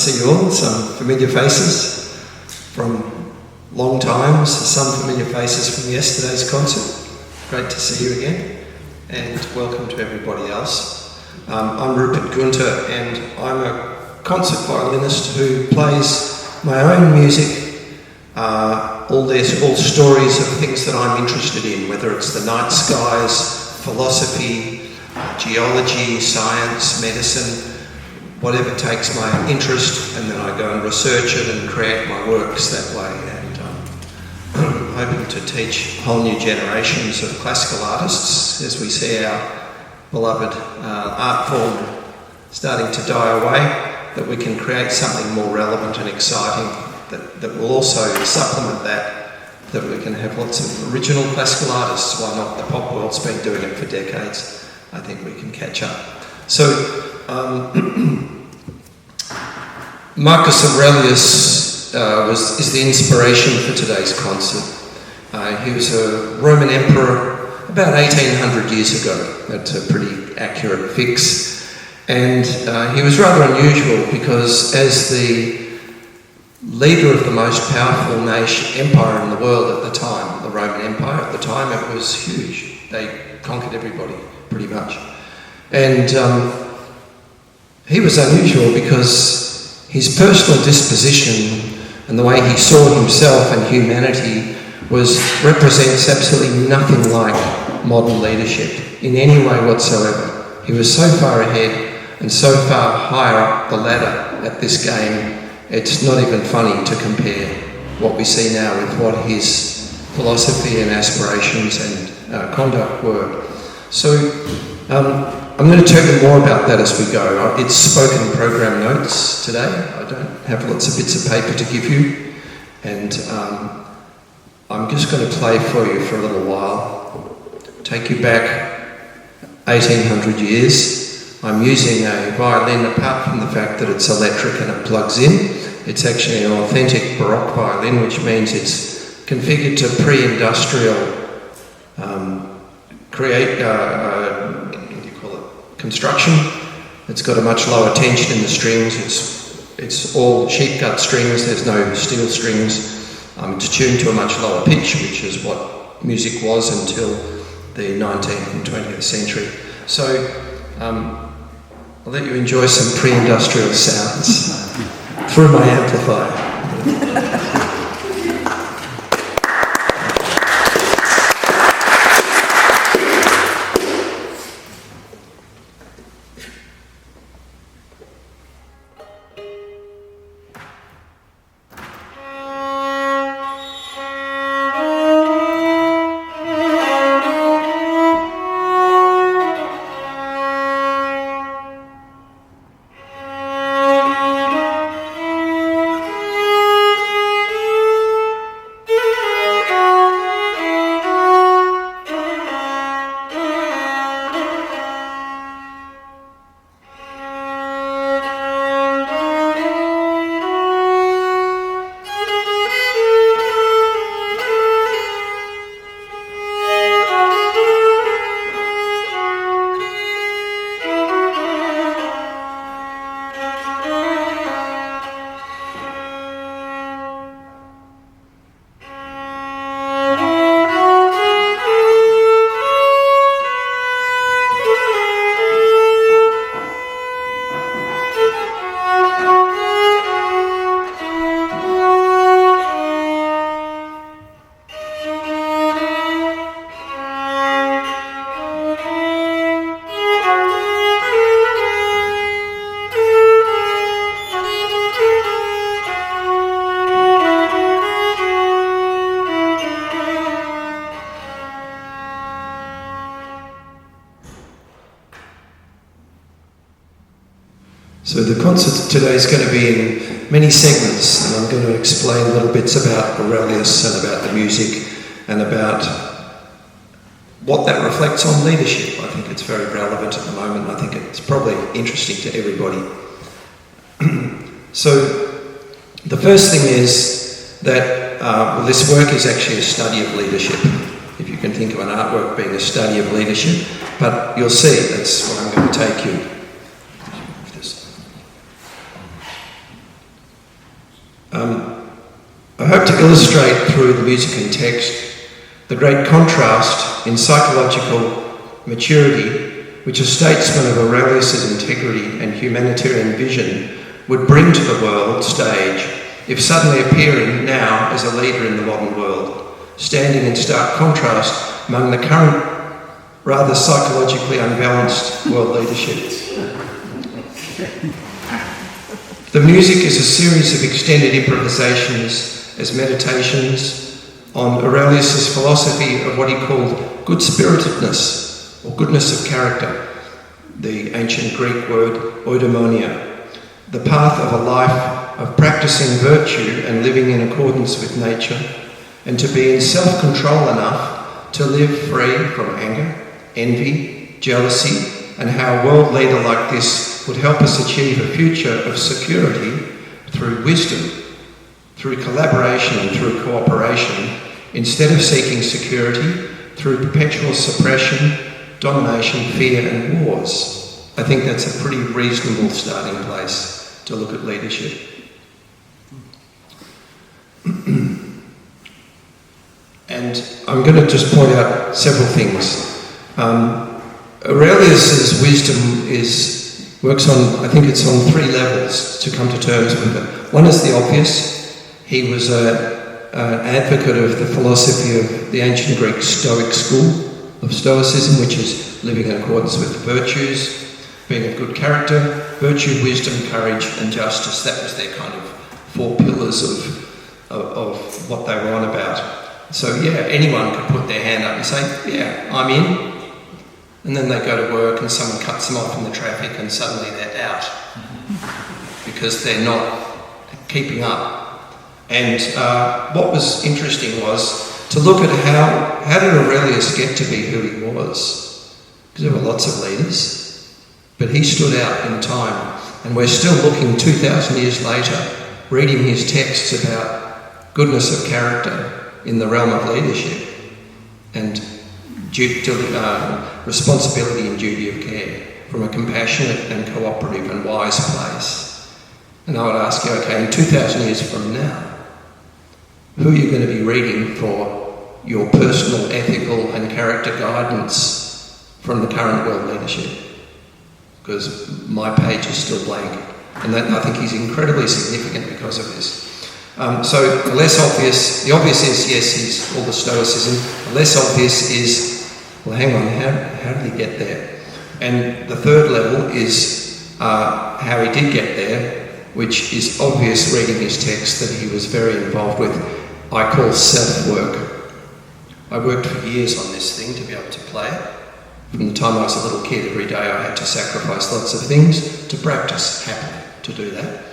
see you all, some familiar faces from long times, some familiar faces from yesterday's concert. Great to see you again, and welcome to everybody else. I'm Rupert Guenther, and I'm a concert violinist who plays my own music, all stories of things that I'm interested in, whether it's the night skies, philosophy, geology, science, medicine, whatever takes my interest, and then I go and research it and create my works that way. And I'm hoping to teach whole new generations of classical artists as we see our beloved art form starting to die away, that we can create something more relevant and exciting that will also supplement that we can have lots of original classical artists. Why not? The pop world's been doing it for decades. I think we can catch up. So, Marcus Aurelius is the inspiration for today's concert. He was a Roman emperor about 1800 years ago. That's a pretty accurate fix. And he was rather unusual because as the leader of the most powerful empire in the world at the time, the Roman Empire at the time, it was huge. They conquered everybody, pretty much. And he was unusual because his personal disposition and the way he saw himself and humanity represents absolutely nothing like modern leadership in any way whatsoever. He was so far ahead and so far higher up the ladder at this game, it's not even funny to compare what we see now with what his philosophy and aspirations and conduct were. So I'm going to tell you more about that as we go. It's spoken program notes today. I don't have lots of bits of paper to give you, and I'm just going to play for you for a little while, take you back 1800 years. I'm using a violin, apart from the fact that it's electric and it plugs in. It's actually an authentic Baroque violin, which means it's configured to pre-industrial construction. It's got a much lower tension in the strings. It's all sheet cut strings. There's no steel strings. It's tuned to a much lower pitch, which is what music was until the 19th and 20th century. So I'll let you enjoy some pre-industrial sounds through my amplifier. So the concert today is going to be in many segments, and I'm going to explain little bits about Aurelius and about the music and about what that reflects on leadership. I think it's very relevant at the moment. I think it's probably interesting to everybody. So the first thing is that this work is actually a study of leadership. If you can think of an artwork being a study of leadership, but you'll see that's what I'm going to take you. I hope to illustrate through the music and text the great contrast in psychological maturity which a statesman of Aurelius's integrity and humanitarian vision would bring to the world stage if suddenly appearing now as a leader in the modern world, standing in stark contrast among the current rather psychologically unbalanced world leadership. The music is a series of extended improvisations as meditations on Aurelius's philosophy of what he called good-spiritedness or goodness of character, the ancient Greek word eudaimonia, the path of a life of practicing virtue and living in accordance with nature, and to be in self-control enough to live free from anger, envy, jealousy, and how a world leader like this would help us achieve a future of security through wisdom, through collaboration and through cooperation, instead of seeking security through perpetual suppression, domination, fear and wars. I think that's a pretty reasonable starting place to look at leadership. And I'm going to just point out several things. Aurelius's wisdom works on, I think it's on 3 levels to come to terms with it. One is the obvious. He was an advocate of the philosophy of the ancient Greek Stoic school of Stoicism, which is living in accordance with the virtues, being of good character, virtue, wisdom, courage and justice. That was their kind of 4 pillars of what they were on about. So yeah, anyone could put their hand up and say, yeah, I'm in. And then they go to work and someone cuts them off in the traffic and suddenly they're out because they're not keeping up. And what was interesting was to look at how did Aurelius get to be who he was? Because there were lots of leaders, but he stood out in time. And we're still looking 2,000 years later, reading his texts about goodness of character in the realm of leadership and responsibility and duty of care from a compassionate and cooperative and wise place. And I would ask you, okay, in 2,000 years from now, who are you going to be reading for your personal, ethical and character guidance from the current world leadership? Because my page is still blank. And that, I think he's incredibly significant because of this. So the less obvious, the obvious is, yes, he's all the Stoicism. The less obvious is, well, hang on, how did he get there? And the third level is how he did get there, which is obvious reading his text that he was very involved with, I call self-work. I worked for years on this thing to be able to play it. From the time I was a little kid, every day I had to sacrifice lots of things to practice happily to do that.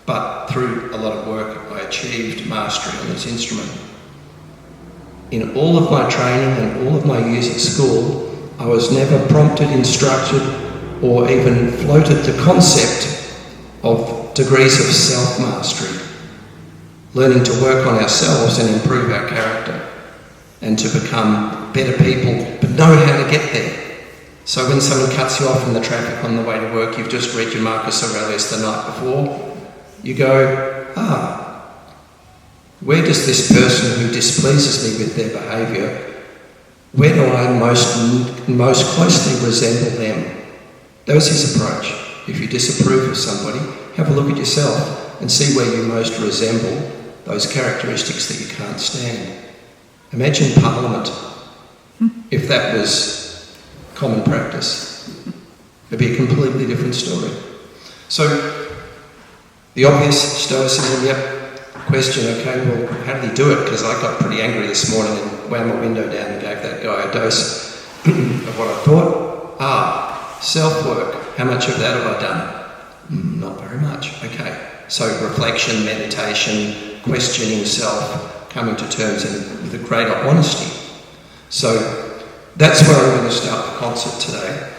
But through a lot of work, I achieved mastery on this instrument. In all of my training and all of my years at school, I was never prompted, instructed, or even floated the concept of degrees of self-mastery, learning to work on ourselves and improve our character, and to become better people, but know how to get there. So when someone cuts you off in the traffic on the way to work, you've just read your Marcus Aurelius the night before, you go, where does this person who displeases me with their behaviour, where do I most closely resemble them? That was his approach. If you disapprove of somebody, have a look at yourself and see where you most resemble those characteristics that you can't stand. Imagine Parliament, if that was common practice. It'd be a completely different story. So, the obvious Stoicism, yep. Question, okay, well, how did he do it? Because I got pretty angry this morning and wound my window down and gave that guy a dose of what I thought. Self-work. How much of that have I done? Not very much. Okay. So reflection, meditation, questioning self, coming to terms with a greater honesty. So that's where I'm going to start the concert today.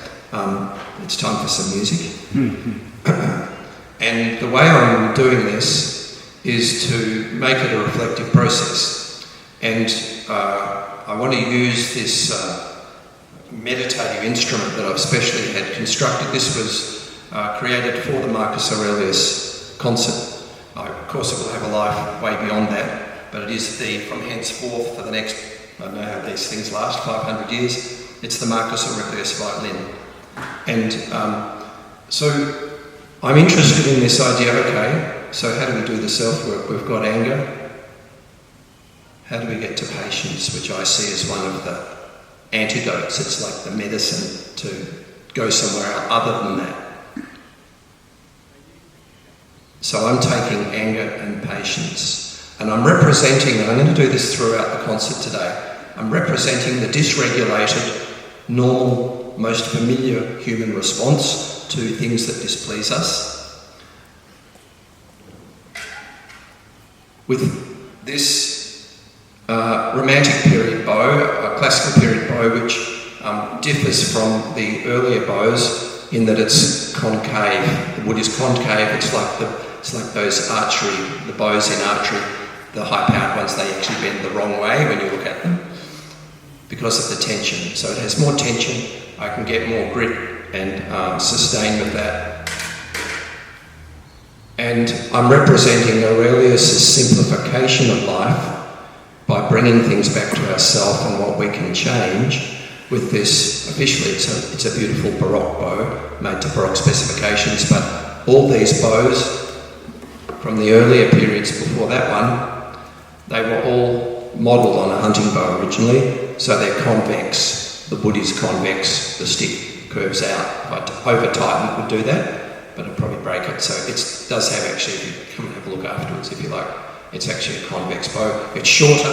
It's time for some music. And the way I'm doing this is to make it a reflective process. And I want to use this meditative instrument that I've specially had constructed. This was created for the Marcus Aurelius concert. Of course it will have a life way beyond that, but it is from henceforth for the next, I don't know how these things last, 500 years, it's the Marcus Aurelius violin. And so I'm interested in this idea, okay, so how do we do the self-work? We've got anger. How do we get to patience, which I see as one of the antidotes? It's like the medicine to go somewhere other than that. So I'm taking anger and patience, and I'm representing, and I'm going to do this throughout the concert today, I'm representing the dysregulated, normal, most familiar human response to things that displease us. With this romantic period bow, a classical period bow, which differs from the earlier bows in that it's concave. The wood is concave. It's like those archery, the bows in archery, the high-powered ones. They actually bend the wrong way when you look at them because of the tension. So it has more tension. I can get more grit and sustain with that. And I'm representing Aurelius' simplification of life by bringing things back to ourselves and what we can change with this. Officially it's a beautiful Baroque bow made to Baroque specifications, but all these bows from the earlier periods before that one, they were all modelled on a hunting bow originally, so they're convex. The wood is convex, the stick curves out. If I over-tighten it would do that, but it'll probably break it. So it does have actually, if you come and have a look afterwards if you like, it's actually a convex bow. It's shorter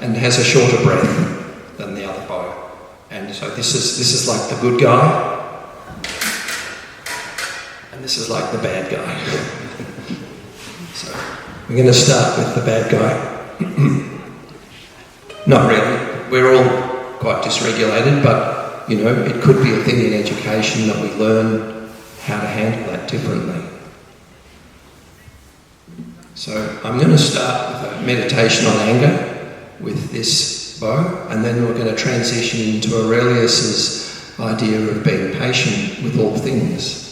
and has a shorter breath than the other bow. And so this is like the good guy, and this is like the bad guy. So we're going to start with the bad guy. Not really. We're all quite dysregulated, but you know, it could be a thing in education that we learn how to handle that differently. So I'm going to start with a meditation on anger with this bow, and then we're going to transition into Aurelius's idea of being patient with all things.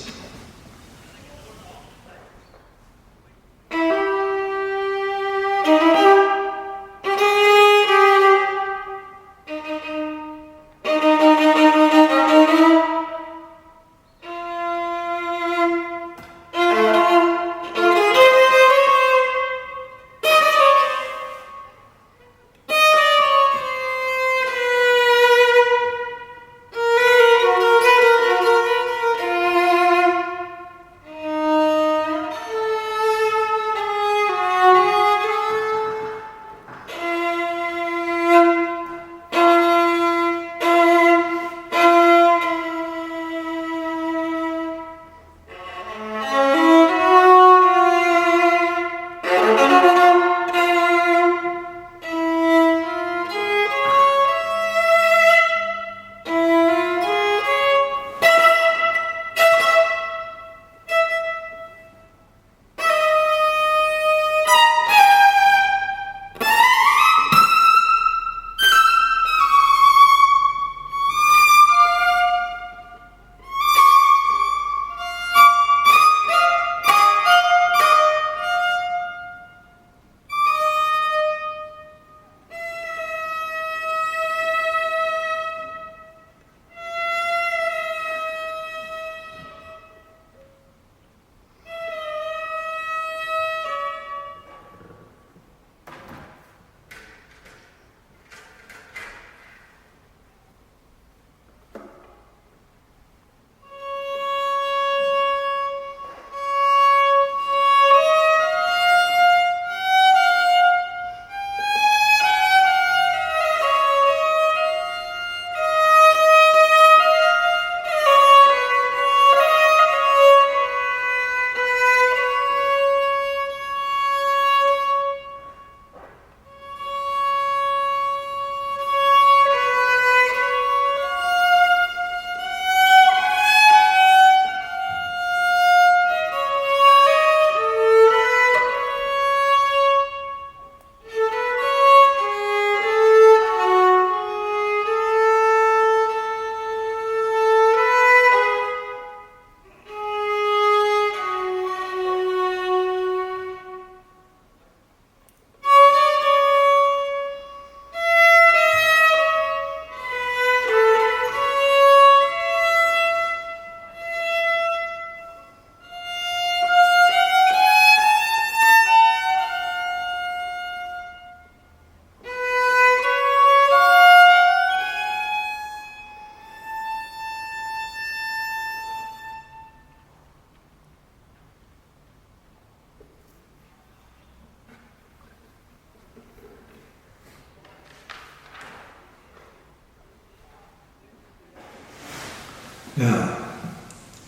Now,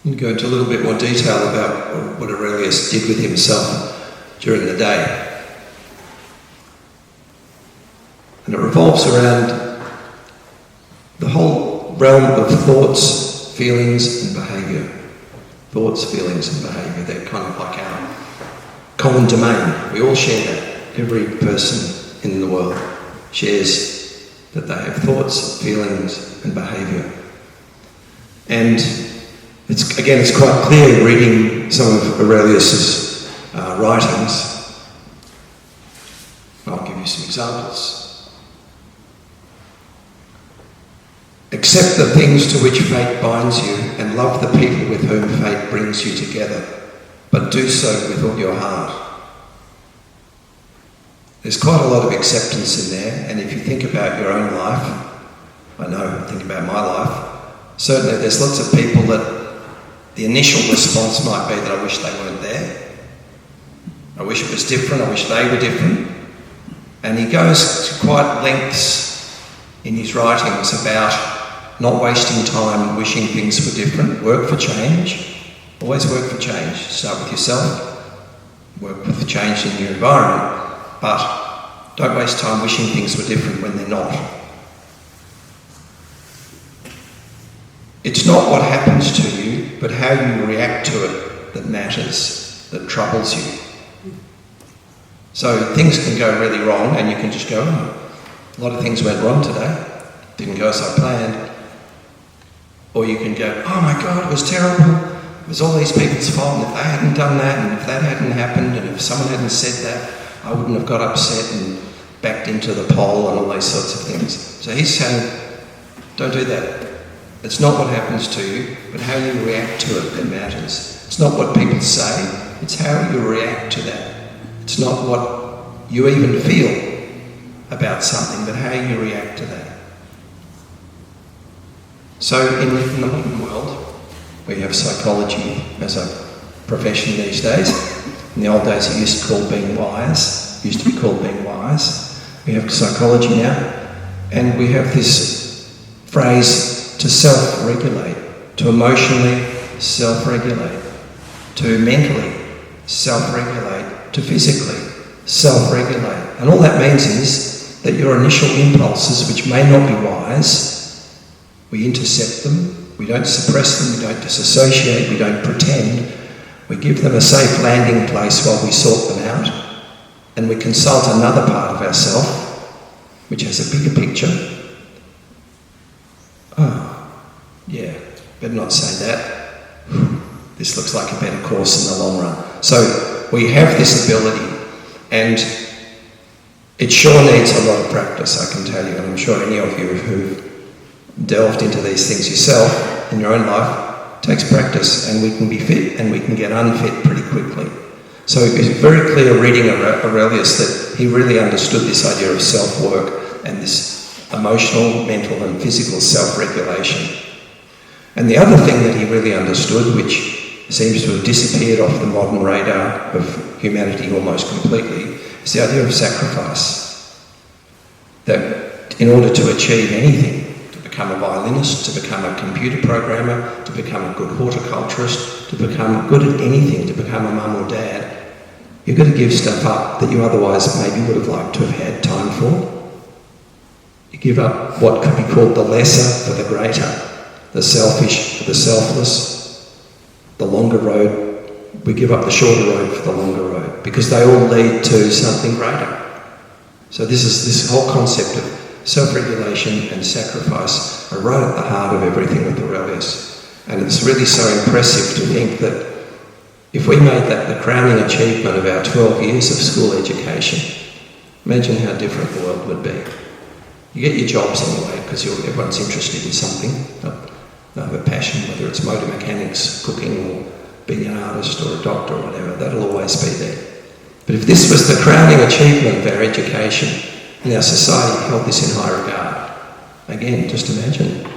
I'm going to go into a little bit more detail about what Aurelius did with himself during the day. And it revolves around the whole realm of thoughts, feelings and behaviour. Thoughts, feelings and behaviour, they're kind of like our common domain. We all share that. Every person in the world shares that they have thoughts, feelings and behaviour. And it's quite clear reading some of Aurelius's writings. I'll give you some examples. Accept the things to which fate binds you and love the people with whom fate brings you together, but do so with all your heart. There's quite a lot of acceptance in there, and if you think about your own life, I know, think about my life, certainly there's lots of people that the initial response might be that I wish they weren't there. I wish it was different, I wish they were different. And he goes to quite lengths in his writings about not wasting time wishing things were different. Work for change. Always work for change. Start with yourself. Work with change in your environment. But don't waste time wishing things were different when they're not. It's not what happens to you, but how you react to it that matters, that troubles you. So things can go really wrong and you can just go, a lot of things went wrong today. Didn't go as I planned. Or you can go, oh my God, it was terrible. It was all these people's fault, and if they hadn't done that, and if that hadn't happened, and if someone hadn't said that, I wouldn't have got upset and backed into the pole and all those sorts of things. So he's saying, don't do that. It's not what happens to you, but how you react to it that matters. It's not what people say, it's how you react to that. It's not what you even feel about something, but how you react to that. So in the modern world, we have psychology as a profession these days. In the old days it used to be called being wise. We have psychology now, and we have this phrase to self-regulate, to emotionally self-regulate, to mentally self-regulate, to physically self-regulate. And all that means is that your initial impulses, which may not be wise, we intercept them, we don't suppress them, we don't disassociate, we don't pretend. We give them a safe landing place while we sort them out, and we consult another part of ourselves, which has a bigger picture. Oh, yeah, better not say that. This looks like a better course in the long run. So we have this ability, and it sure needs a lot of practice, I can tell you, and I'm sure any of you who've delved into these things yourself in your own life, takes practice, and we can be fit and we can get unfit pretty quickly. So it's very clear reading Aurelius that he really understood this idea of self-work and this emotional, mental and physical self-regulation. And the other thing that he really understood, which seems to have disappeared off the modern radar of humanity almost completely, is the idea of sacrifice. That in order to achieve anything, to become a violinist, to become a computer programmer, to become a good horticulturist, to become good at anything, to become a mum or dad, you've got to give stuff up that you otherwise maybe would have liked to have had time for. You give up what could be called the lesser for the greater, the selfish for the selfless, the longer road. We give up the shorter road for the longer road because they all lead to something greater. So this whole concept of self-regulation and sacrifice are right at the heart of everything with Aurelius. And it's really so impressive to think that if we made that the crowning achievement of our 12 years of school education, imagine how different the world would be. You get your jobs anyway because everyone's interested in something. They have a passion, whether it's motor mechanics, cooking, or being an artist or a doctor or whatever, that'll always be there. But if this was the crowning achievement of our education, and our society held this in high regard, again, just imagine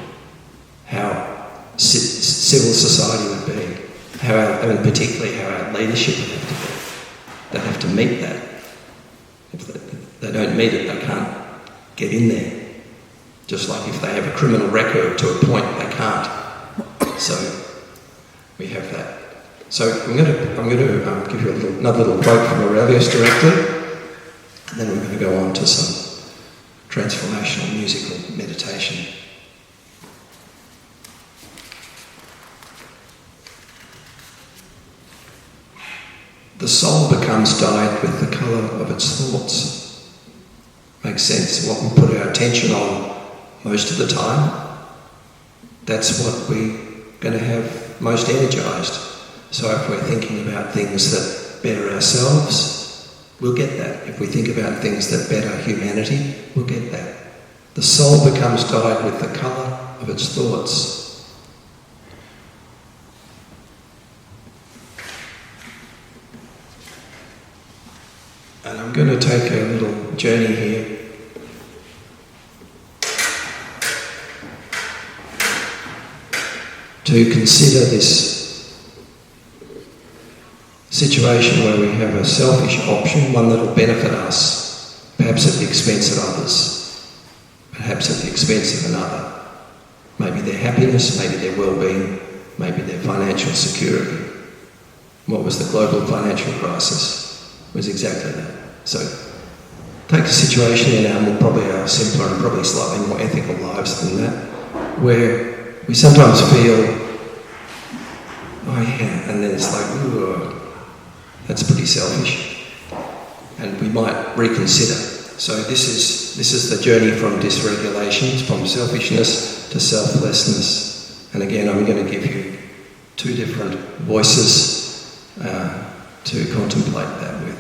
how civil society would be, and particularly how our leadership would have to be. They'd have to meet that. If they don't meet it, they can't get in there. Just like if they have a criminal record to a point, they can't. we have that. So I'm going to give you another little quote from Aurelius directly, and then we're going to go on to some transformational musical meditation. The soul becomes dyed with the colour of its thoughts. Makes sense. What we put our attention on most of the time, that's what we're going to have most energised. So if we're thinking about things that better ourselves, we'll get that. If we think about things that better humanity, we'll get that. The soul becomes dyed with the colour of its thoughts. And I'm going to take a little journey here. To consider this situation where we have a selfish option, one that will benefit us, perhaps at the expense of others, perhaps at the expense of another. Maybe their happiness, maybe their well-being, maybe their financial security. What was the global financial crisis? It was exactly that. So, take a situation in our simpler and probably slightly more ethical lives than that, where we sometimes feel, oh yeah, and then it's like, ooh, that's pretty selfish, and we might reconsider. So this is the journey from dysregulation, from selfishness to selflessness. And again, I'm going to give you two different voices to contemplate that with.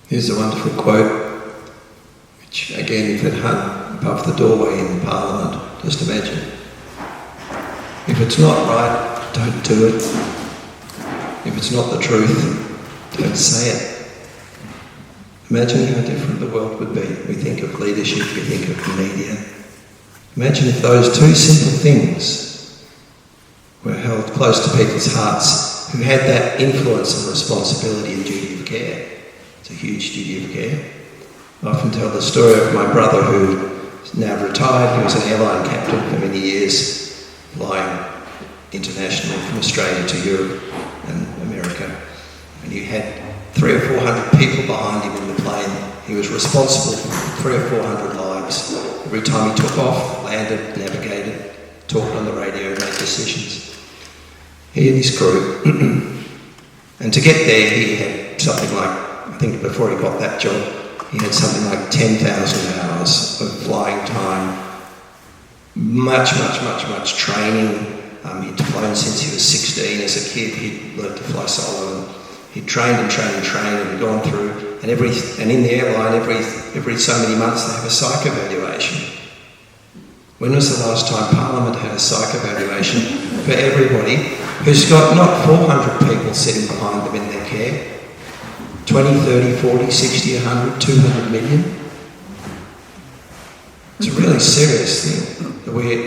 Here's a wonderful quote, which again, if it hung above the doorway in Parliament, just imagine. If it's not right, don't do it. If it's not the truth, don't say it. Imagine how different the world would be. We think of leadership, we think of media. Imagine if those two simple things were held close to people's hearts who had that influence and responsibility and duty of care. It's a huge duty of care. I often tell the story of my brother who is now retired. He was an airline captain for many years, flying internationally from Australia to Europe and America. And he had 300 or 400 people behind him in the plane. He was responsible for 300 or 400 lives. Every time he took off, landed, navigated, talked on the radio, made decisions. He and his crew. And to get there, he had something like, I think before he got that job, he had something like 10,000 hours of flying time, much training. He'd flown since he was 16 as a kid. He'd learned to fly solo, and he'd trained and gone through. And in the airline, every so many months they have a psych evaluation. When was the last time Parliament had a psych evaluation for everybody who's got not 400 people sitting behind them in their care? 20, 30, 40, 60, 100, 200 million. It's a really serious thing that we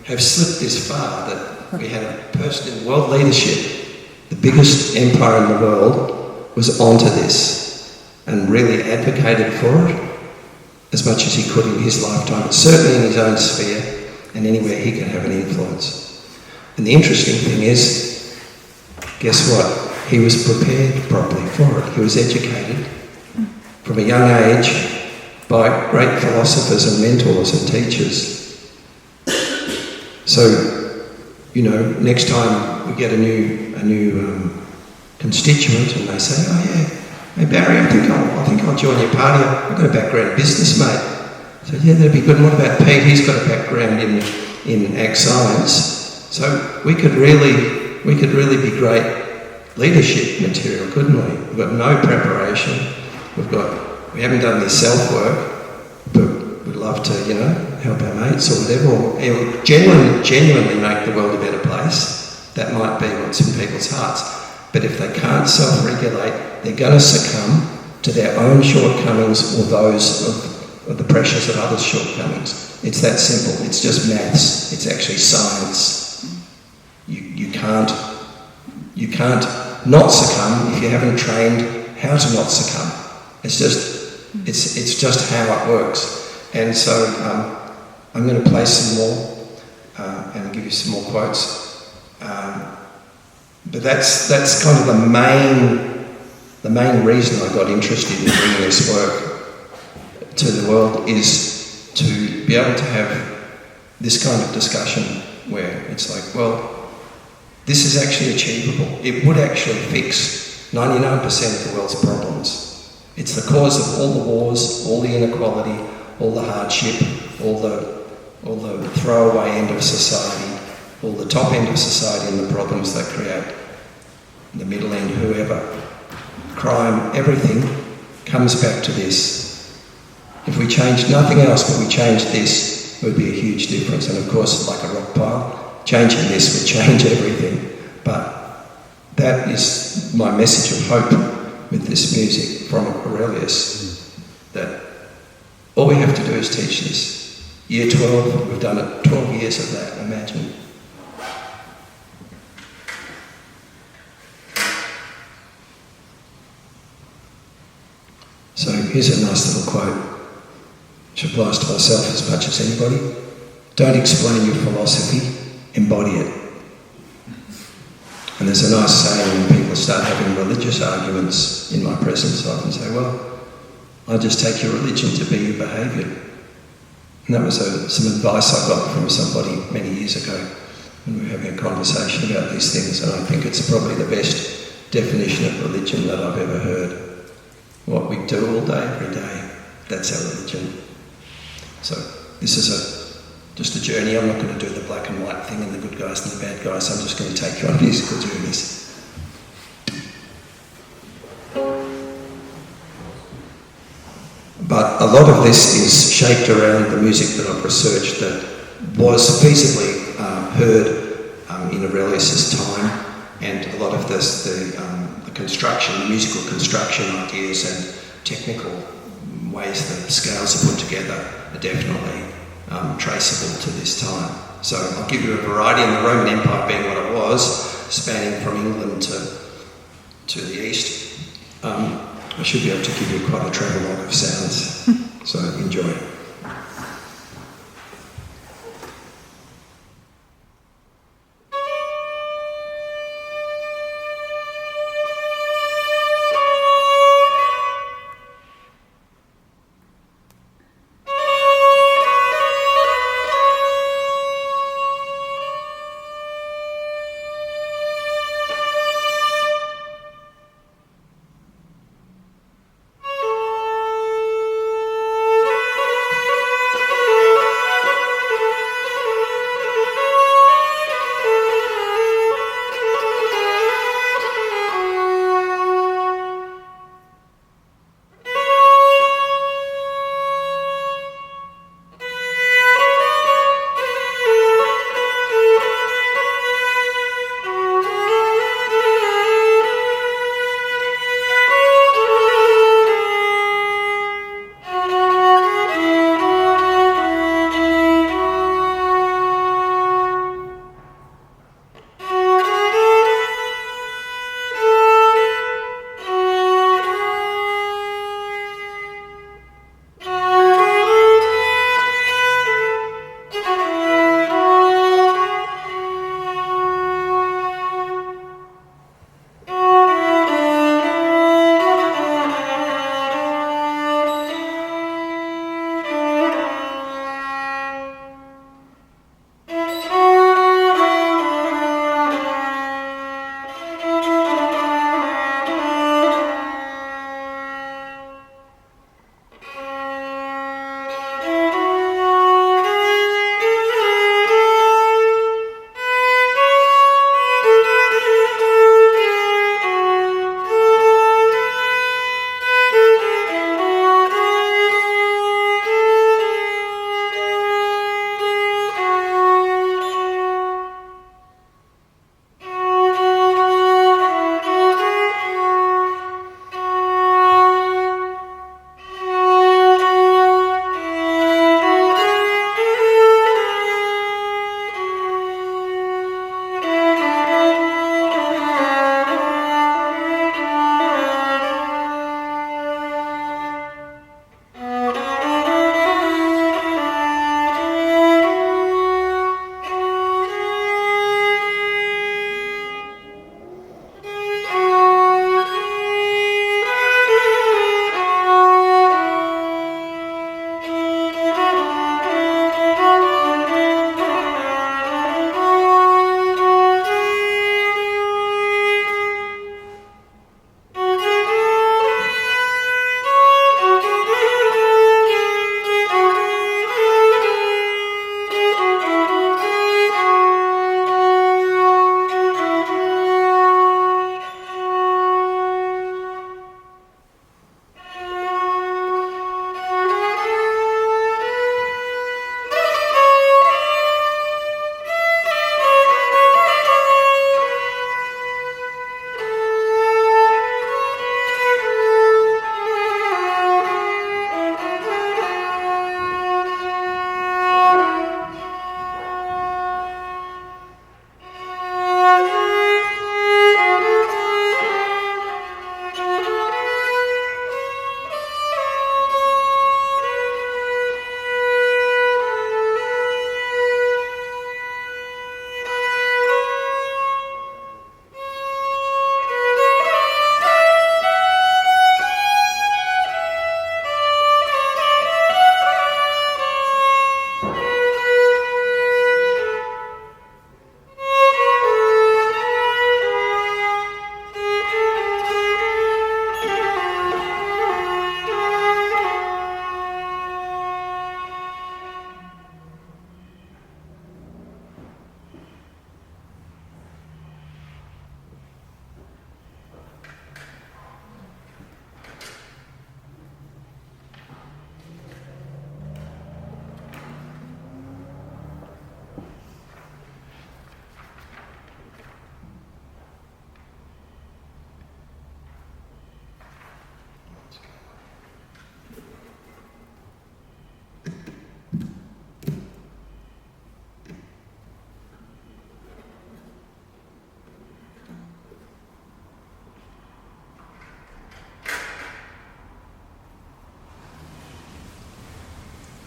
have slipped this far, that we had a person in world leadership, the biggest empire in the world, was onto this and really advocated for it as much as he could in his lifetime, but certainly in his own sphere and anywhere he can have an influence. And the interesting thing is, guess what? He was prepared properly for it. He was educated from a young age by great philosophers and mentors and teachers. So, next time we get a new constituent and they say, "Oh yeah, hey Barry, I think I'll join your party. I've got a background in business, mate." So yeah, that'd be good. And what about Pete? He's got a background in ag science. So we could really be great leadership material, couldn't we? We've got no preparation. We haven't done any self-work, but we'd love to, help our mates or whatever, or genuinely make the world a better place. That might be what's in people's hearts. But if they can't self-regulate, they're going to succumb to their own shortcomings or those of the pressures of others' shortcomings. It's that simple. It's just maths. It's actually science. You can't not succumb if you haven't trained how to not succumb. It's just how it works. And so I'm going to play some more and give you some more quotes. But that's kind of the main reason I got interested in bringing this work to the world, is to be able to have this kind of discussion where it's like, well, this is actually achievable. It would actually fix 99% of the world's problems. It's the cause of all the wars, all the inequality, all the hardship, all the throwaway end of society, all the top end of society and the problems they create. The middle end, whoever. Crime, everything comes back to this. If we changed nothing else but we changed this, it would be a huge difference. And of course, like a rock pile, changing this would change everything. But that is my message of hope with this music from Aurelius, that all we have to do is teach this. Year 12, we've done it 12 years of that, imagine. So here's a nice little quote, which applies to myself as much as anybody. Don't explain your philosophy, embody it. And there's a nice saying when people start having religious arguments in my presence, I often say, well, I just take your religion to be your behaviour. And that was some advice I got from somebody many years ago when we were having a conversation about these things, and I think it's probably the best definition of religion that I've ever heard. What we do all day, every day, that's our religion. So this is just a journey. I'm not going to do the black and white thing and the good guys and the bad guys. I'm just going to take you on musical journeys. But a lot of this is shaped around the music that I've researched that was feasibly heard in Aurelius's time, and a lot of this, the construction, the musical construction ideas and technical ways that scales are put together are definitely traceable to this time. So I'll give you a variety, and the Roman Empire being what it was, spanning from England to the east, I should be able to give you quite a travelogue of sounds. So enjoy.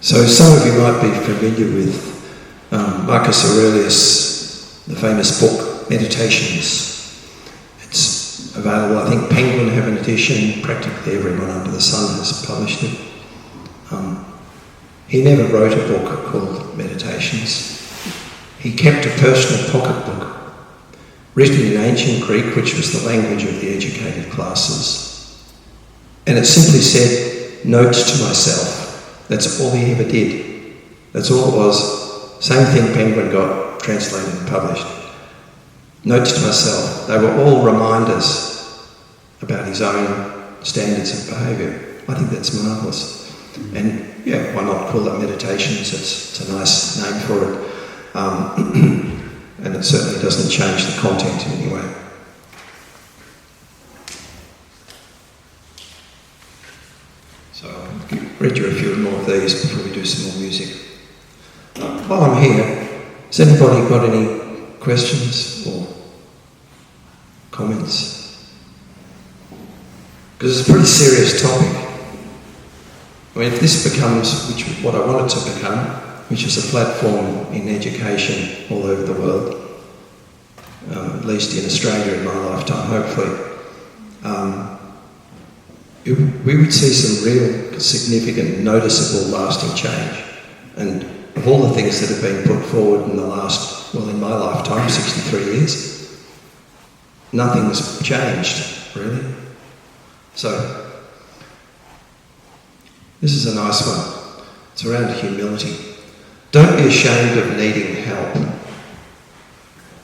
So some of you might be familiar with Marcus Aurelius, the famous book, Meditations. It's available, I think Penguin have an edition, practically everyone under the sun has published it. He never wrote a book called Meditations. He kept a personal pocketbook, written in ancient Greek, which was the language of the educated classes. And it simply said, notes to myself. That's all he ever did. That's all it was. Same thing Penguin got translated and published. Notes to myself. They were all reminders about his own standards of behaviour. I think that's marvellous. And yeah, why not call it Meditations? It's a nice name for it. And it certainly doesn't change the content in any way. So I'll read you a few more of these before we do some more music. While I'm here, has anybody got any questions or comments? Because it's a pretty serious topic. I mean, if this becomes what I want it to become, which is a platform in education all over the world, at least in Australia in my lifetime, hopefully, we would see some real significant, noticeable, lasting change. And of all the things that have been put forward in the last, well, in my lifetime, 63 years, nothing's changed, really. So, this is a nice one. It's around humility. Don't be ashamed of needing help.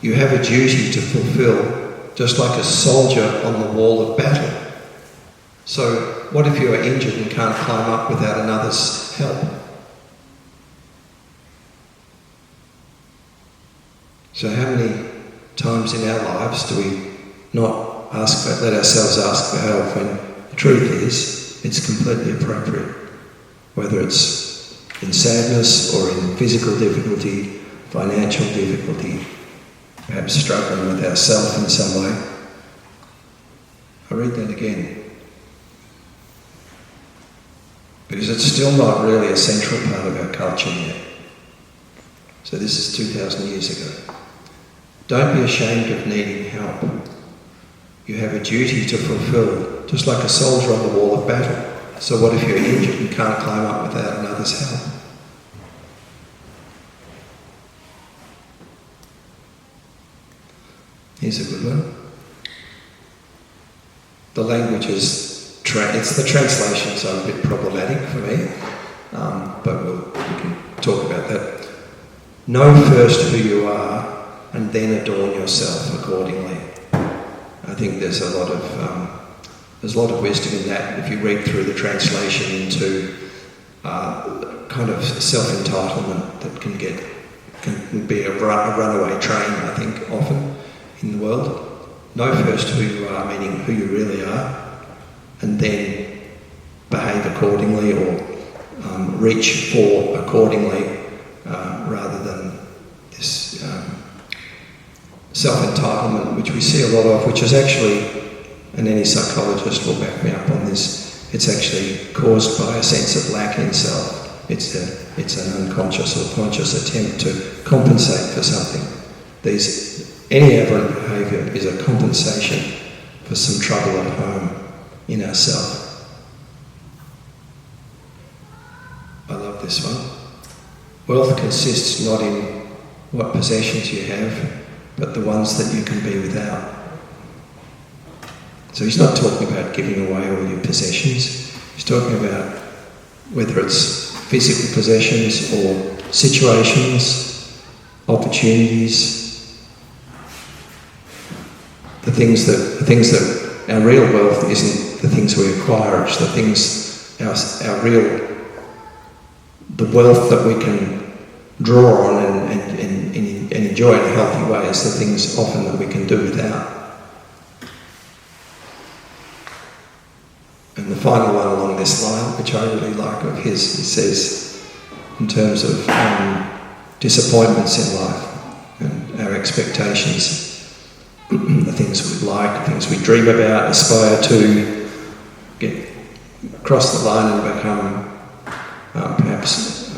You have a duty to fulfill, just like a soldier on the wall of battle. So, what if you are injured and can't climb up without another's help? So how many times in our lives do we not let ourselves ask for help when the truth is it's completely appropriate? Whether it's in sadness or in physical difficulty, financial difficulty, perhaps struggling with ourselves in some way. I'll read that again. Because it's still not really a central part of our culture yet. So this is 2,000 years ago. Don't be ashamed of needing help. You have a duty to fulfill, just like a soldier on the wall of battle. So what if you're injured and can't climb up without another's help? Here's a good one. The language is it's the translations are a bit problematic for me, but we can talk about that. Know first who you are, and then adorn yourself accordingly. I think there's a lot of wisdom in that. If you read through the translation into kind of self-entitlement that can be a runaway train, I think, often in the world. Know first who you are, meaning who you really are, and then behave accordingly or reach for accordingly rather than this self-entitlement, which we see a lot of, which is actually, and any psychologist will back me up on this, it's actually caused by a sense of lack in self. It's an unconscious or conscious attempt to compensate for something. Any aberrant behaviour is a compensation for some trouble at home in ourself. I love this one. Wealth consists not in what possessions you have, but the ones that you can be without. So he's not talking about giving away all your possessions. He's talking about whether it's physical possessions or situations, opportunities, the things that our real wealth isn't the things we acquire, it's the things, the wealth that we can draw on and enjoy in a healthy way is the things often that we can do without. And the final one along this line, which I really like of his, he says, in terms of disappointments in life and our expectations, the things we like, the things we dream about, aspire to, get across the line and become perhaps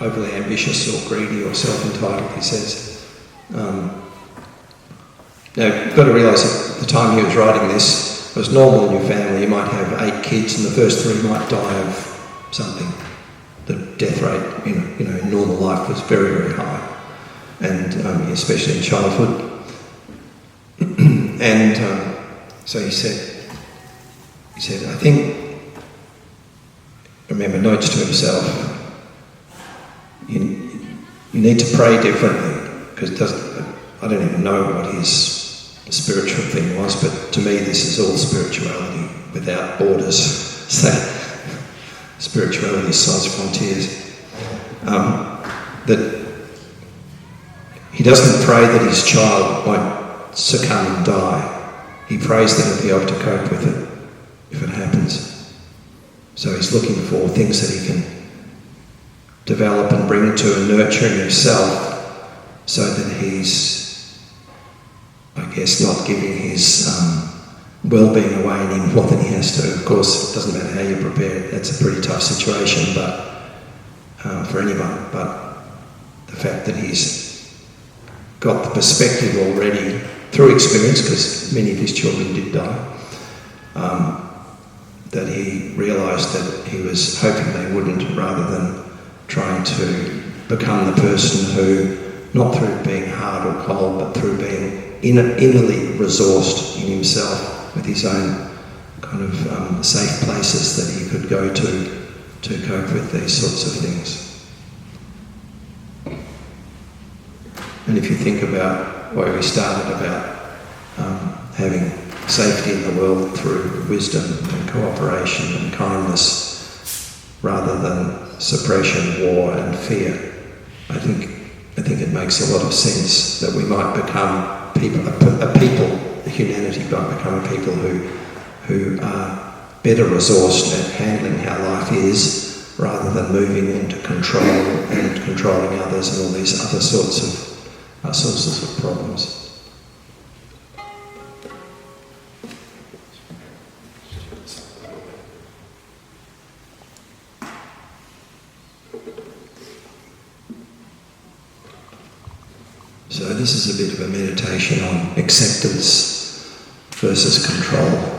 overly ambitious or greedy or self-entitled, he says. Now, you've got to realise that at the time he was writing this, it was normal in your family. You might have 8 kids and the first 3 might die of something. The death rate in normal life was very, very high, and especially in childhood. And so he said, I think, remember, notes to himself, you need to pray differently, because I don't even know what his spiritual thing was, but to me this is all spirituality without borders. So spirituality sans frontiers. That he doesn't pray that his child won't succumb and die. He prays that he'll be able to cope with it if it happens. So he's looking for things that he can develop and bring to and nurture in himself, so that he's, I guess, not giving his well-being away any more than he has to. Of course, it doesn't matter how you prepare it. That's a pretty tough situation, but for anyone. But the fact that he's got the perspective already through experience, because many of his children did die, that he realised that he was hoping they wouldn't, rather than trying to become the person who, not through being hard or cold, but through being innerly resourced in himself with his own kind of safe places that he could go to cope with these sorts of things. And if you think about where we started about having safety in the world through wisdom and cooperation and kindness, rather than suppression, war and fear, I think it makes a lot of sense that we might become humanity might become a people who are better resourced at handling how life is, rather than moving into control and controlling others and all these other sorts of sources of problems. So this is a bit of a meditation on acceptance versus control.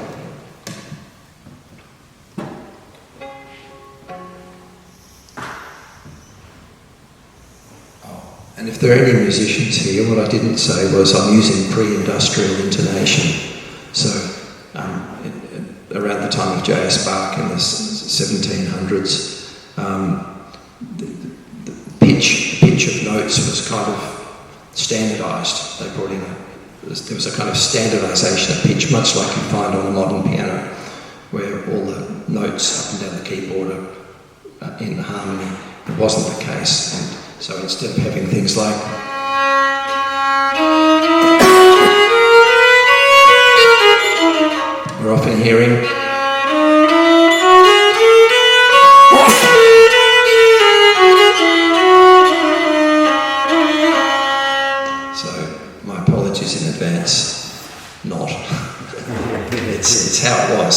And if there are any musicians here, what I didn't say was I'm using pre-industrial intonation. So around the time of J.S. Bach in the 1700s, the pitch of notes was kind of standardised. They brought in there was a kind of standardisation of pitch, much like you find on a modern piano, where all the notes up and down the keyboard are in harmony. It wasn't the case, and so instead of having things like we're often hearing, so my apologies in advance, not. It's how it was.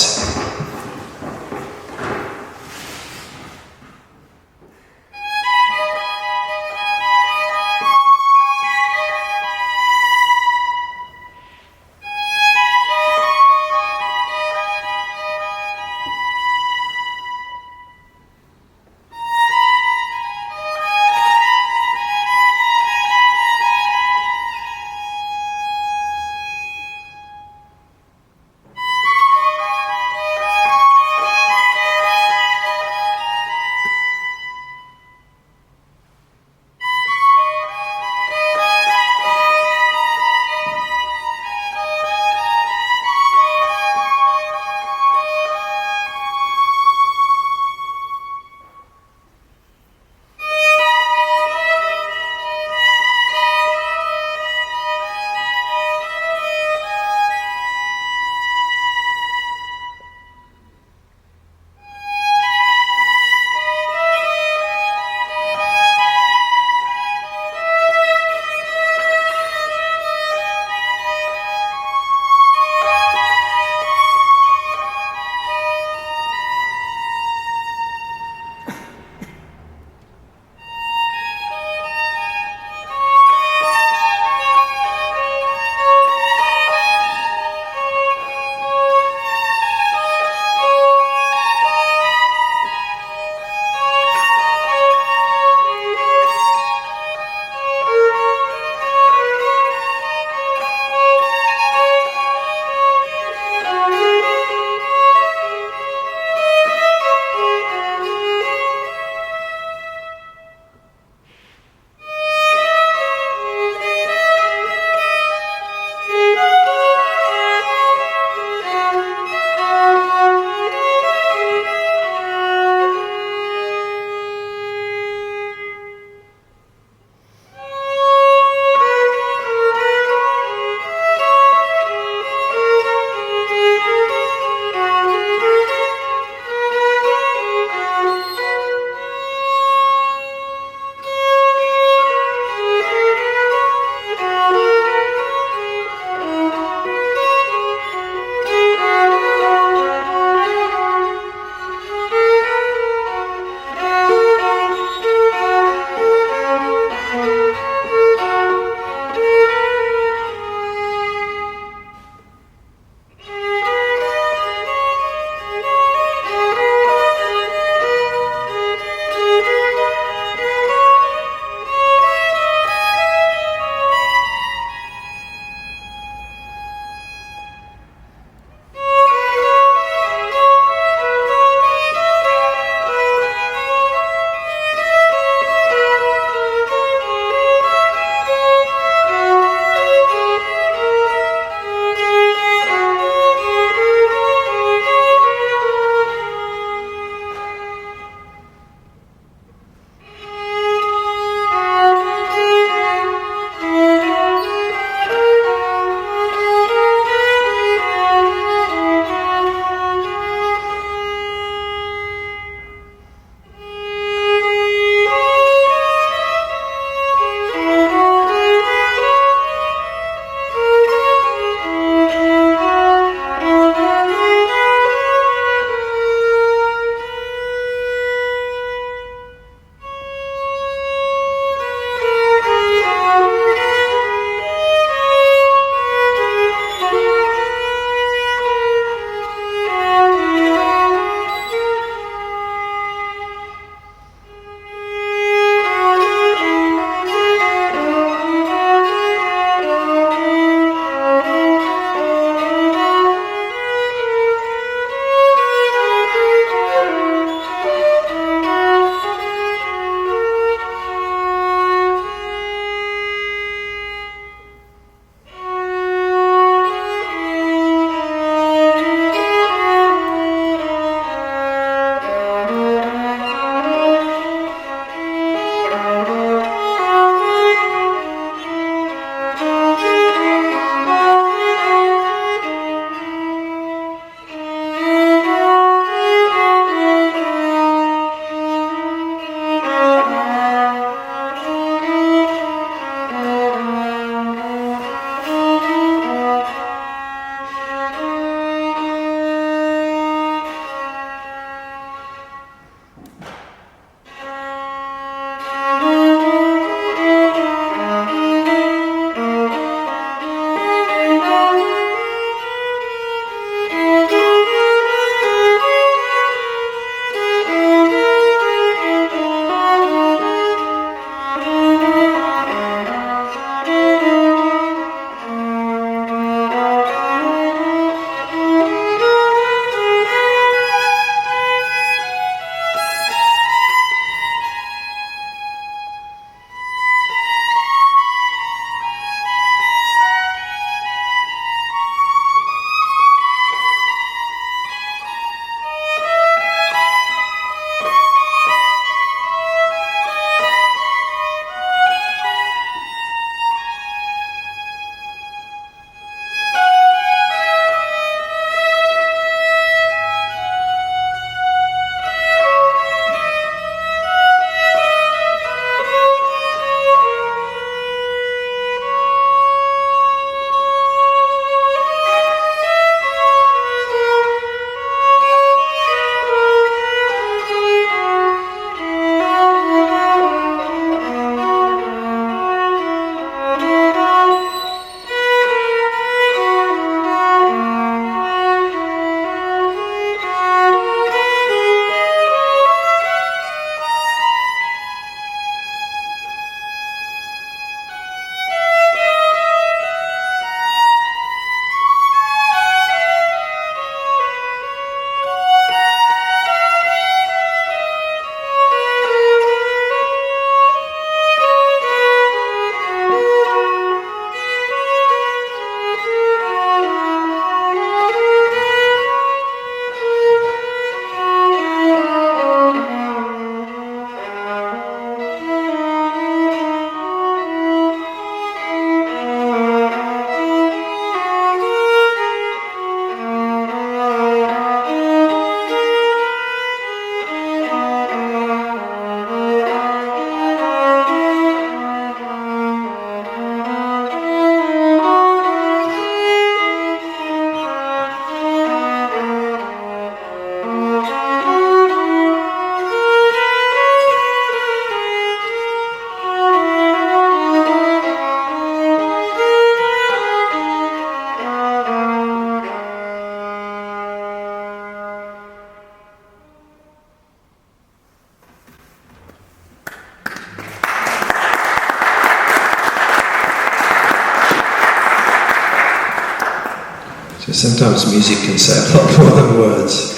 sometimes music can say a lot more than words.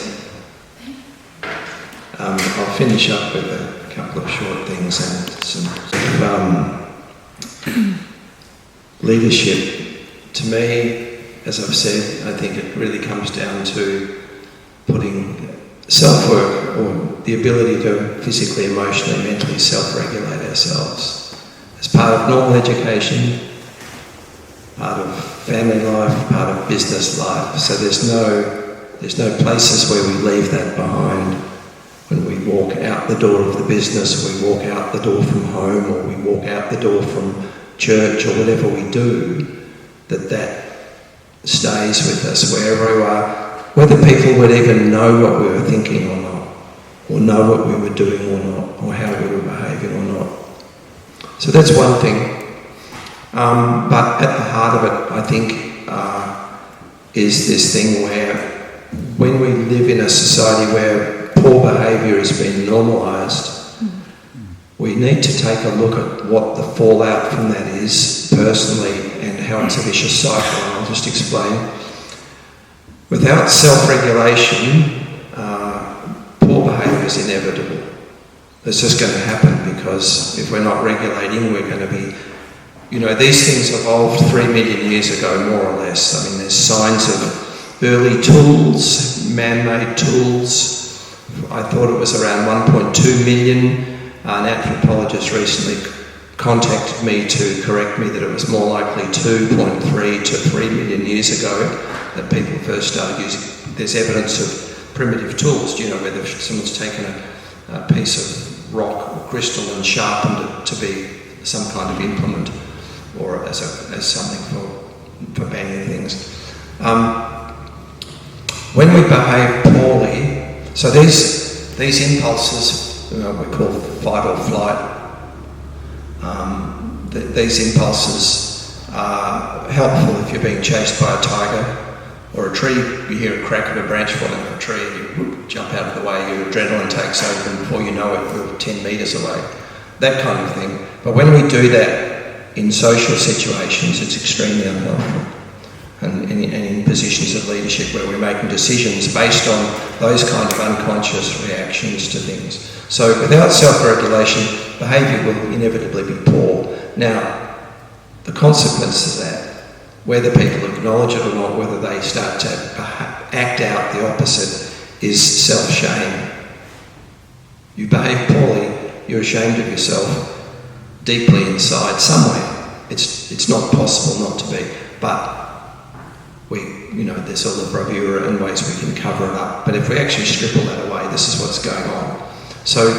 I'll finish up with a couple of short things and some leadership. To me, as I've said, I think it really comes down to putting self-work, or the ability to physically, emotionally, mentally self-regulate ourselves as part of normal education, part of family life, part of business life. So there's no places where we leave that behind. When we walk out the door of the business, we walk out the door from home, or we walk out the door from church, or whatever we do, that stays with us wherever we are, whether people would even know what we were thinking or not, or know what we were doing or not, or how we were behaving or not. So that's one thing. But at the heart of it, I think, is this thing where when we live in a society where poor behaviour has been normalised, we need to take a look at what the fallout from that is personally and how it's a vicious cycle. And I'll just explain. Without self-regulation, poor behaviour is inevitable. It's just going to happen, because if we're not regulating, we're going to be... these things evolved 3 million years ago, more or less. I mean, there's signs of early tools, man-made tools. I thought it was around 1.2 million. An anthropologist recently contacted me to correct me that it was more likely 2.3 to 3 million years ago that people first started using. There's evidence of primitive tools, whether someone's taken a piece of rock or crystal and sharpened it to be some kind of implement, or as something for banging things. When we behave poorly, so these impulses, we call fight or flight, these impulses are helpful if you're being chased by a tiger or a tree. You hear a crack of a branch falling off a tree, you jump out of the way, your adrenaline takes over, and before you know it, you're 10 metres away. That kind of thing. But when we do that in social situations, it's extremely unhelpful. And in positions of leadership where we're making decisions based on those kind of unconscious reactions to things. So without self-regulation, behaviour will inevitably be poor. Now, the consequence of that, whether people acknowledge it or not, whether they start to act out the opposite, is self-shame. You behave poorly, you're ashamed of yourself deeply inside somewhere. It's not possible not to be, but there's all the bravura and ways we can cover it up. But if we actually strip all that away, this is what's going on. So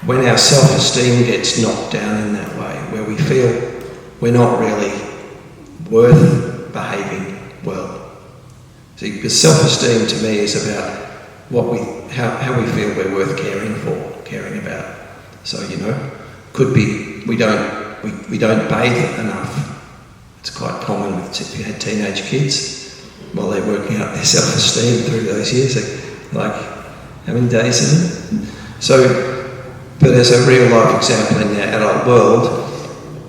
when our self-esteem gets knocked down in that way, where we feel we're not really worth behaving well. See, because self-esteem to me is about how we feel we're worth caring about. So, could be we don't bathe enough. It's quite common if you had teenage kids, while they're working out their self-esteem through those years, like, how many days is it? So, but as a real life example in the adult world,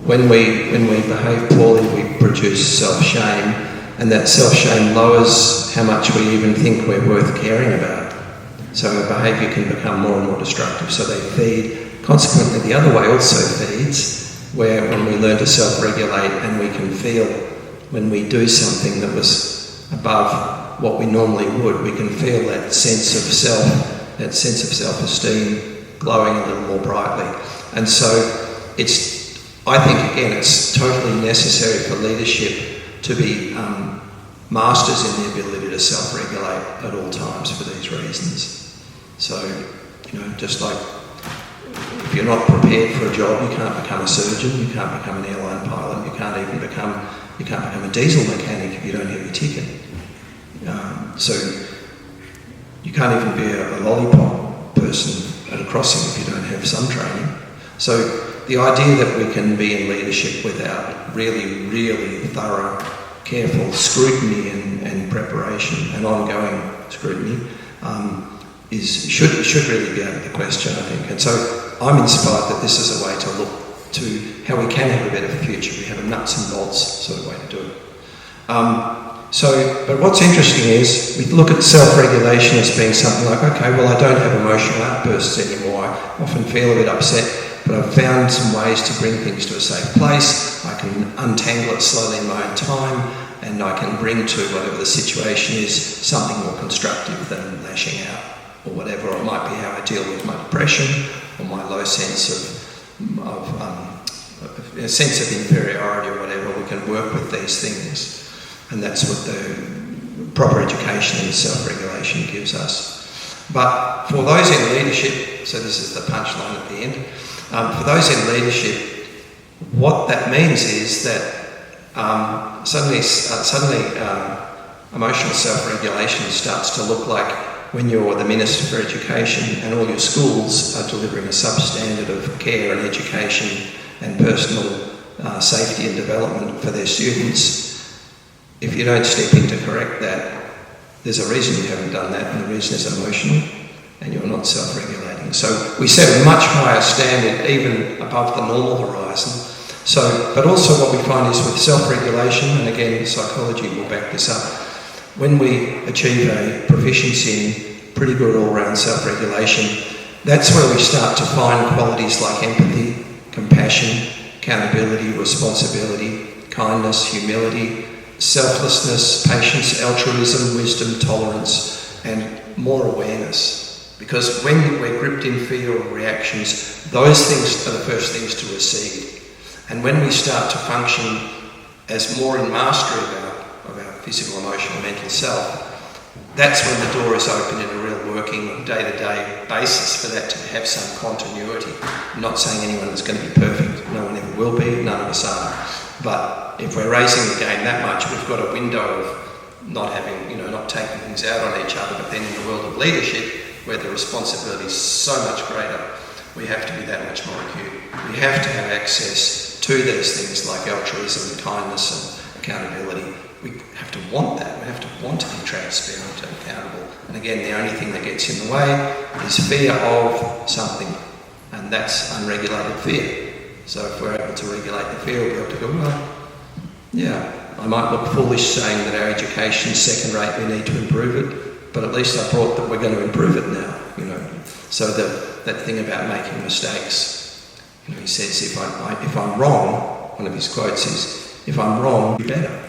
when we behave poorly, we produce self-shame, and that self-shame lowers how much we even think we're worth caring about. So our behaviour can become more and more destructive, so they feed. Consequently, the other way also feeds, where when we learn to self-regulate and we can feel when we do something that was above what we normally would, we can feel that sense of self, that sense of self-esteem glowing a little more brightly. And so I think again, it's totally necessary for leadership to be masters in the ability to self-regulate at all times for these reasons. So, just like if you're not prepared for a job, you can't become a surgeon, you can't become an airline pilot, you can't become a diesel mechanic if you don't have your ticket. So you can't even be a lollipop person at a crossing if you don't have some training. So the idea that we can be in leadership without really, really thorough, careful scrutiny and preparation and ongoing scrutiny should really be out of the question, I think. And so I'm inspired that this is a way to look to how we can have a better future. We have a nuts and bolts sort of way to do it. But what's interesting is we look at self-regulation as being something like, okay, well, I don't have emotional outbursts anymore. I often feel a bit upset, but I've found some ways to bring things to a safe place. I can untangle it slowly in my own time, and I can bring to whatever the situation is something more constructive than lashing out or whatever. Or it might be how I deal with my depression or my low sense of a sense of inferiority or whatever. We can work with these things. And that's what the proper education and self-regulation gives us. But for those in leadership, so this is the punchline at the end, for those in leadership, what that means is that suddenly emotional self-regulation starts to look like when you're the Minister for Education and all your schools are delivering a substandard of care and education and personal safety and development for their students. If you don't step in to correct that, there's a reason you haven't done that, and the reason is emotional, and you're not self-regulating. So we set a much higher standard, even above the normal horizon. But also what we find is with self-regulation, and again, psychology will back this up, when we achieve a proficiency in pretty good all-round self-regulation, that's where we start to find qualities like empathy, compassion, accountability, responsibility, kindness, humility, selflessness, patience, altruism, wisdom, tolerance, and more awareness. Because when we're gripped in fear or reactions, those things are the first things to recede. And when we start to function as more in mastery of our physical, emotional, mental self, that's when the door is open in a real working, day-to-day basis for that to have some continuity. I'm not saying anyone is going to be perfect. No one ever will be. None of us are. But if we're raising the game that much, we've got a window of not having, not taking things out on each other. But then in the world of leadership, where the responsibility is so much greater, we have to be that much more acute. We have to have access to these things like altruism, kindness, and accountability. We have to want that. We have to want to be transparent and accountable. And again, the only thing that gets in the way is fear of something, and that's unregulated fear. So if we're able to regulate the fear, we'll be able to go, well, yeah, I might look foolish saying that our education's second rate, we need to improve it, but at least I brought that we're going to improve it now, So that thing about making mistakes, he says, if I'm wrong, one of his quotes is, if I'm wrong, be better.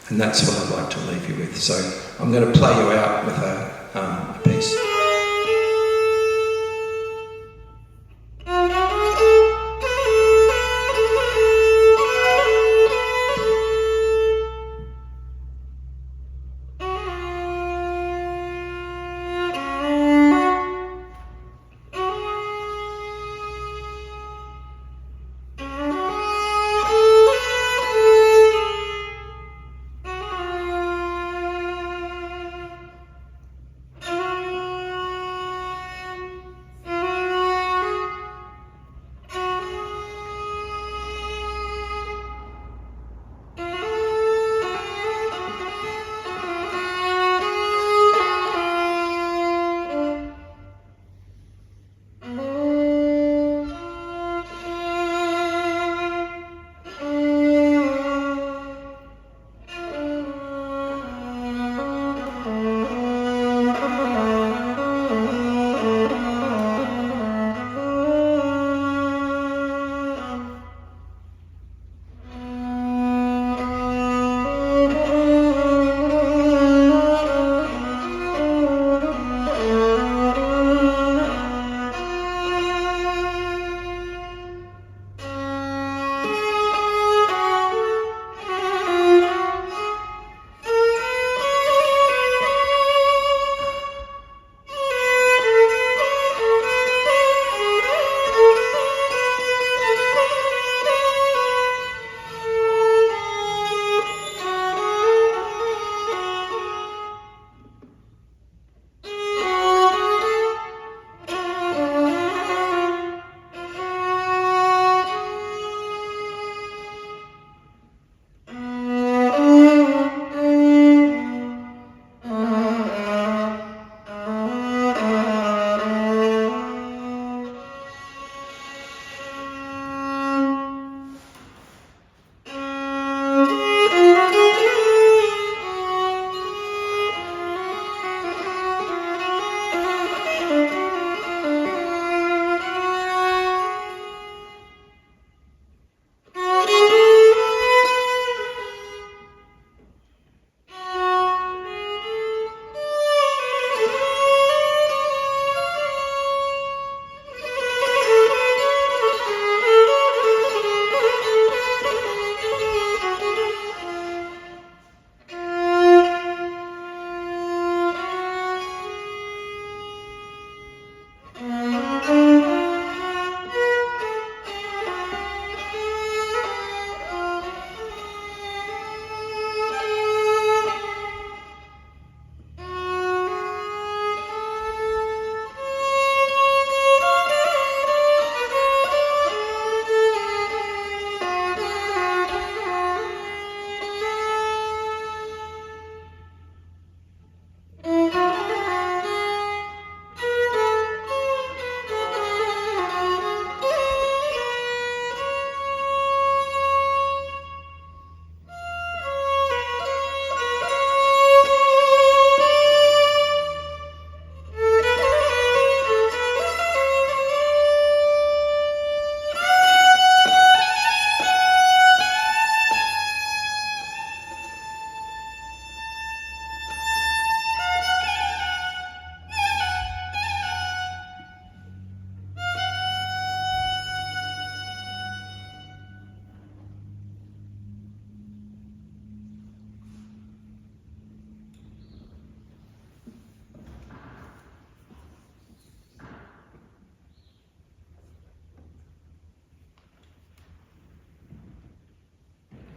And that's what I'd like to leave you with. So I'm going to play you out with a piece.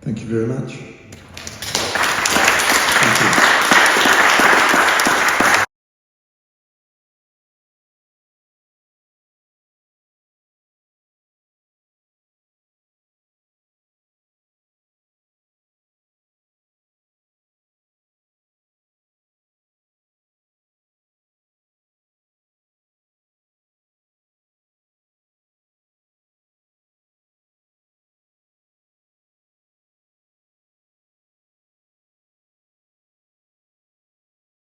Thank you very much.